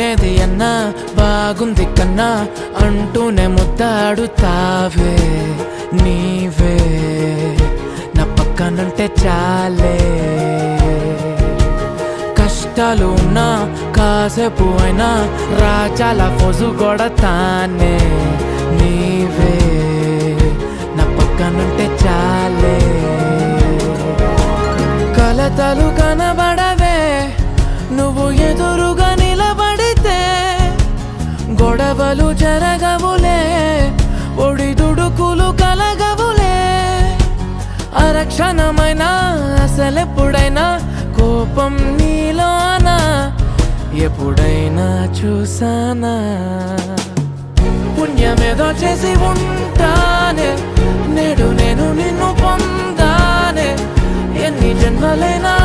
ఏది అన్నా బాగుంది కన్నా అంటూనే ముద్దాడుతావే నీవే నా పక్కనుంటే చాలే కష్టాలు ఉన్నా కాసేపు అయినా రాజాల ఫోజు కొడతానే నీవే నా పక్కనుంటే చాలే కలతలు కనబడవే నువ్వు ఎదురుగా నిలబడితే గొడవలు జరగవులే ఒడిదుడుకులు కలగవులే అరక్షణమైన అసలెప్పుడైనా కోపం నీలోనా ఎప్పుడైనా చూసానా పుణ్యమేదో చేసి ఉంటానే నేడు నేను నిన్ను పొందానే ఎన్ని జన్మలైనా